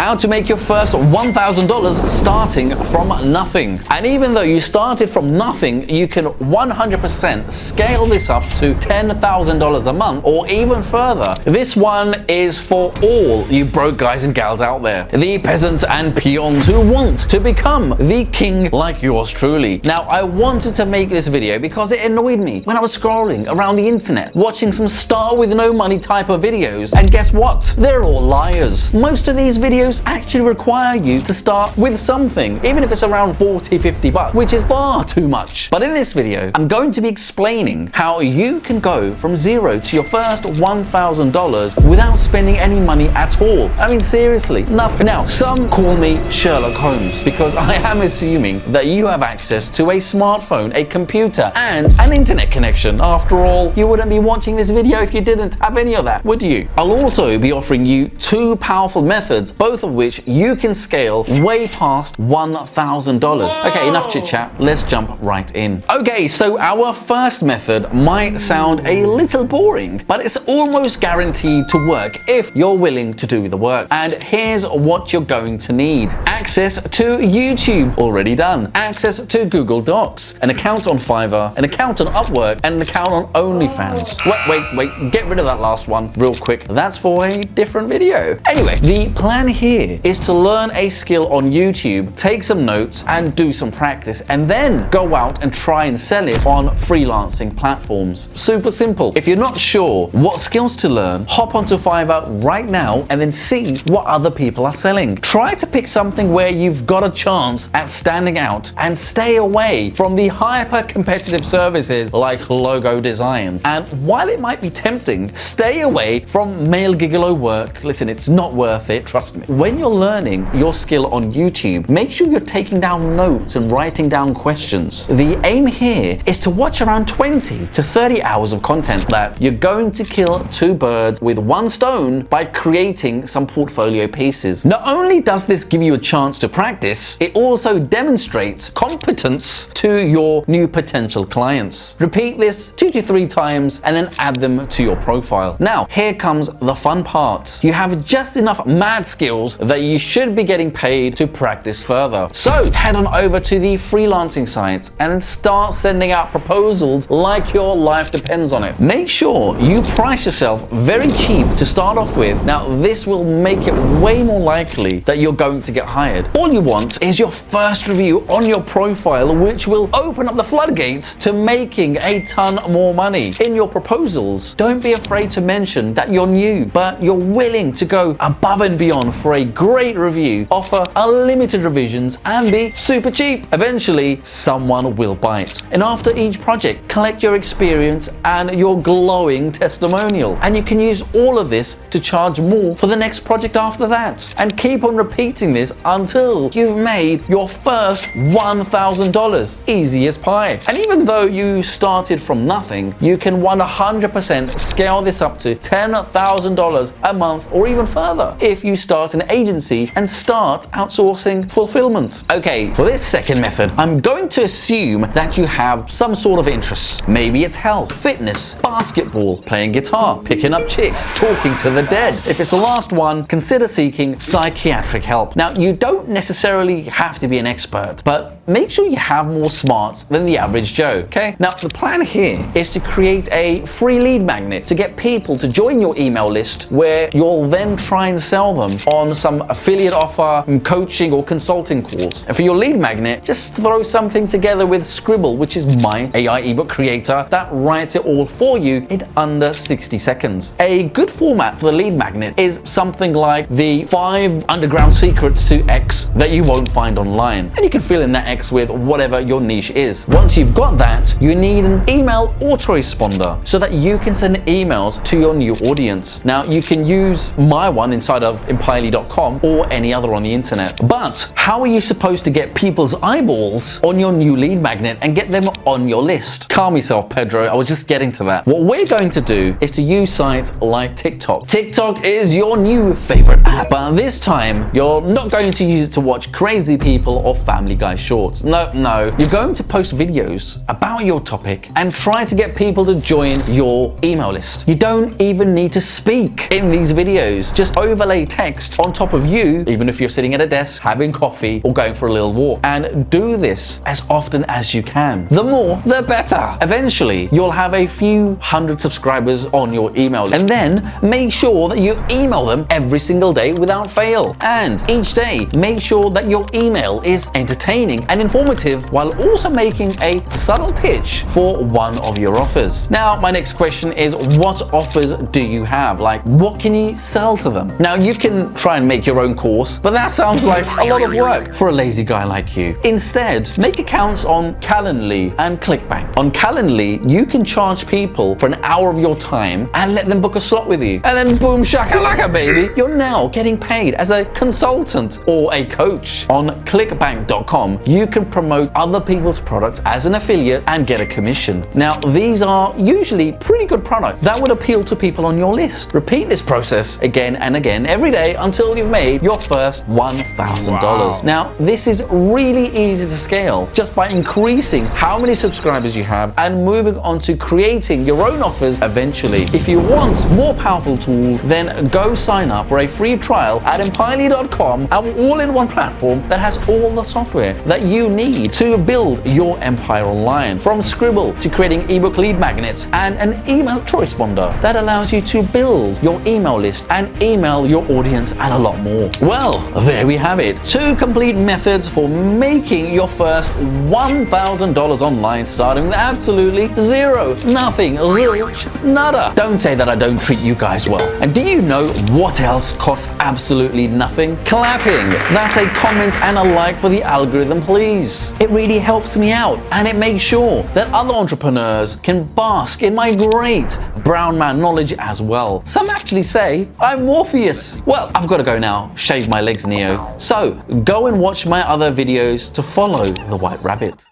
how to make your first $1,000 starting from nothing. And even though you started from nothing, you can 100% scale this up to $10,000 a month or even further. This one is for all you broke guys and gals out there, the peasants and peons who want to become the king like yours truly. Now, I wanted to make this video because it annoyed me when I was scrolling around the internet, watching some start with no money type of videos, and guess what? They're all liars. Most of these videos actually require you to start with something, even if it's around 40, 50 bucks, which is far too much. But in this video, I'm going to be explaining how you can go from zero to your first $1,000 without spending any money at all. I mean, seriously, nothing. Now, some call me Sherlock Holmes because I am assuming that you have access to a smartphone, a computer, and an internet connection. After all, you wouldn't be watching this video if you didn't have any of that, would you? I'll also be offering you two powerful methods, both of which you can scale way past $1,000. Okay, enough chit chat. Let's jump right in. Okay, so our first method might sound a little boring, but it's almost guaranteed to work if you're willing to do the work. And here's what you're going to need. Access to YouTube, already done. Access to Google Docs, an account on Fiverr, an account on Upwork, and an account on OnlyFans. Wait, get rid of that last one real quick. That's for a different video. Anyway, the plan here is to learn a skill on YouTube, take some notes and do some practice, and then go out and try and sell it on freelancing platforms. Super simple. If you're not sure what skills to learn, hop onto Fiverr right now and then see what other people are selling. Try to pick something where you've got a chance at standing out and stay away from the hyper competitive services like logo design. And while it might be tempting, stay away from male gigolo work. Listen, it's not worth it, trust me. When you're learning your skill on YouTube, make sure you're taking down notes and writing down questions. The aim here is to watch around 20 to 30 hours of content that you're going to kill two birds with one stone by creating some portfolio pieces. Not only does this give you a chance to practice, it also demonstrates competence to your new potential clients. Repeat this 2 to 3 times and then add them to your profile. Now, here comes the fun part. You have just enough mad skills that you should be getting paid to practice further. So head on over to the freelancing sites and then start sending out proposals like your life depends on it. Make sure you price yourself very cheap to start off with. Now, this will make it way more likely that you're going to get hired. All you want is your first review on your profile, which will open up the floodgates to making a ton more money. In your proposals, don't be afraid to mention that you're new, but you're willing to go above and beyond for a great review, offer unlimited revisions, and be super cheap. Eventually, someone will bite. And after each project, collect your experience and your glowing testimonial. And you can use all of this to charge more for the next project after that. And keep on repeating this until you've made your first $1,000. Easy as pie. And even though you started from nothing, you can 100% scale this up to $10,000 a month or even further if you start an agency and start outsourcing fulfillment. Okay, for this second method, I'm going to assume that you have some sort of interest. Maybe it's health, fitness, basketball, playing guitar, picking up chicks, talking to the dead. If it's the last one, consider seeking psychiatric help. Now, you don't necessarily have to be an expert, but make sure you have more smarts than the average Joe, okay? Now, the plan here is to create a free lead magnet to get people to join your email list, where you'll then try and sell them on some affiliate offer, coaching or consulting calls. And for your lead magnet, just throw something together with Scribble, which is my AI ebook creator that writes it all for you in under 60 seconds. A good format for the lead magnet is something like the 5 underground secrets to X that you won't find online. And you can fill in that X with whatever your niche is. Once you've got that, you need an email autoresponder so that you can send emails to your new audience. Now, you can use my one inside of impiley.com or any other on the internet. But how are you supposed to get people's eyeballs on your new lead magnet and get them on your list? Calm yourself, Pedro. I was just getting to that. What we're going to do is to use sites like TikTok. TikTok is your new favorite app, but this time you're not going to use it to watch crazy people or Family Guy shorts. shorts. No. You're going to post videos about your topic and try to get people to join your email list. You don't even need to speak in these videos. Just overlay text on top of you, even if you're sitting at a desk, having coffee, or going for a little walk. And do this as often as you can. The more, the better. Eventually, you'll have a few hundred subscribers on your email list. And then make sure that you email them every single day without fail. And each day, make sure that your email is entertaining and informative while also making a subtle pitch for one of your offers. Now, my next question is, what offers do you have? Like, what can you sell to them? Now, you can try and make your own course, but that sounds like a lot of work for a lazy guy like you. Instead, make accounts on Calendly and ClickBank. On Calendly, you can charge people for an hour of your time and let them book a slot with you. And then boom shakalaka, baby, you're now getting paid as a consultant or a coach. On clickbank.com, you can promote other people's products as an affiliate and get a commission. Now, these are usually pretty good products that would appeal to people on your list. Repeat this process again and again every day until you've made your first $1,000. Wow. Now, this is really easy to scale just by increasing how many subscribers you have and moving on to creating your own offers eventually. If you want more powerful tools, then go sign up for a free trial at empirely.com, our all-in-one platform that has all the software that you need to build your empire online. From Scribble to creating ebook lead magnets and an email transponder that allows you to build your email list and email your audience and a lot more. Well, there we have it. 2 complete methods for making your first $1,000 online, starting with absolutely zero, nothing, zilch, nada. Don't say that I don't treat you guys well. And do you know what else costs absolutely nothing? Clapping. That's a comment and a like for the algorithm, please. It really helps me out and it makes sure that other entrepreneurs can bask in my great brown man knowledge as well. Some actually say I'm Morpheus. Well, I've got to go now, shave my legs, Neo. So go and watch my other videos to follow the White Rabbit.